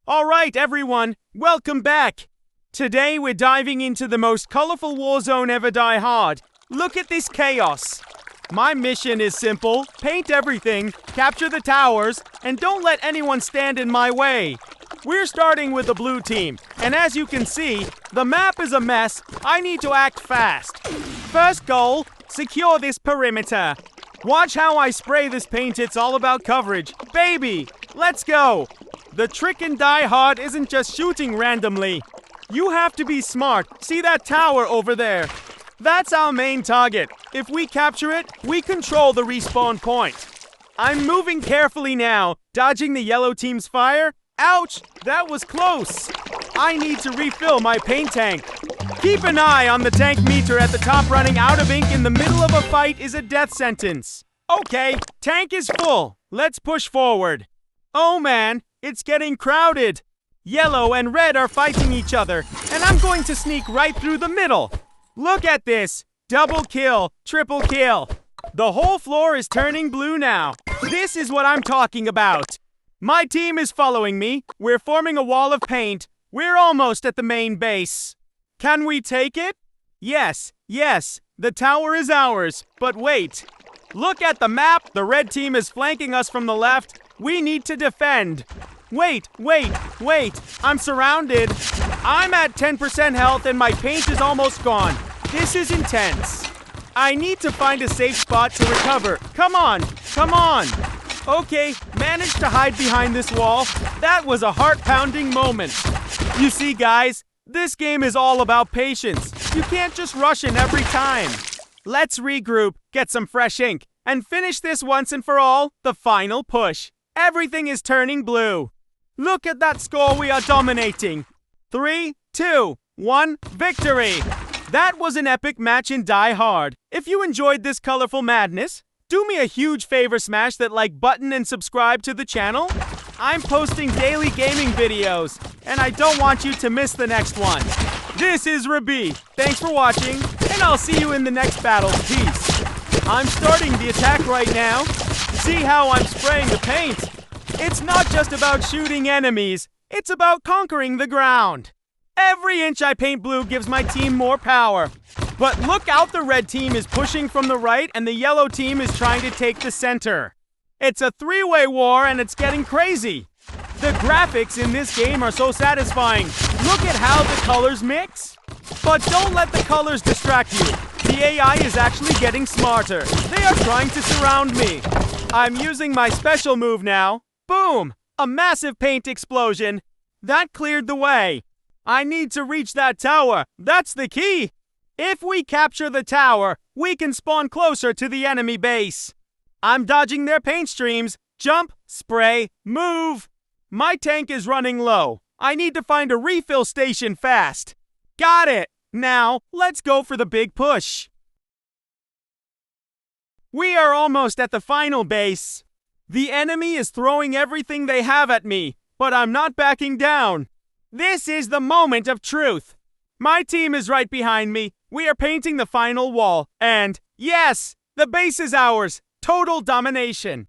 Alright everyone, welcome back! Today we're diving into the most colorful warzone ever Die Hard. Look at this chaos! My mission is simple: paint everything, capture the towers, and don't let anyone stand in my way. We're starting with the blue team, and as you can see, the map is a mess. I need to act fast. First goal, secure this perimeter. Watch how I spray this paint, it's all about coverage. Baby, let's go! The trick in Die Hard isn't just shooting randomly. You have to be smart. See that tower over there? That's our main target. If we capture it, we control the respawn point. I'm moving carefully now, dodging the yellow team's fire. Ouch! That was close! I need to refill my paint tank. Keep an eye on the tank meter at the top. Running out of ink in the middle of a fight is a death sentence. Okay, tank is full. Let's push forward. Oh man, it's getting crowded. Yellow and red are fighting each other, and I'm going to sneak right through the middle. Look at this! Double kill, triple kill. The whole floor is turning blue now. This is what I'm talking about. My team is following me. We're forming a wall of paint. We're almost at the main base. Can we take it? Yes, the tower is ours. But wait. Look at the map. The red team is flanking us from the left. We need to defend. Wait. I'm surrounded. I'm at 10% health and my paint is almost gone. This is intense. I need to find a safe spot to recover. Come on. Okay, managed to hide behind this wall. That was a heart-pounding moment. You see, guys, this game is all about patience. You can't just rush in every time. Let's regroup, get some fresh ink, and finish this once and for all, the final push. Everything is turning blue. Look at that score, we are dominating. 3, 2, 1, victory! That was an epic match in Die Hard. If you enjoyed this colorful madness, do me a huge favor, smash that like button and subscribe to the channel. I'm posting daily gaming videos, and I don't want you to miss the next one. This is Rabi. Thanks for watching, and I'll see you in the next battle. Peace. I'm starting the attack right now. See how I'm spraying the paint? It's not just about shooting enemies, it's about conquering the ground. Every inch I paint blue gives my team more power. But look out, the red team is pushing from the right and the yellow team is trying to take the center. It's a three-way war and it's getting crazy. The graphics in this game are so satisfying. Look at how the colors mix. But don't let the colors distract you. The AI is actually getting smarter. They are trying to surround me. I'm using my special move now. Boom! A massive paint explosion. That cleared the way. I need to reach that tower. That's the key. If we capture the tower, we can spawn closer to the enemy base. I'm dodging their paint streams. Jump, spray, move. My tank is running low. I need to find a refill station fast. Got it. Now, let's go for the big push. We are almost at the final base. The enemy is throwing everything they have at me, but I'm not backing down. This is the moment of truth. My team is right behind me. We are painting the final wall. And yes, the base is ours. Total domination.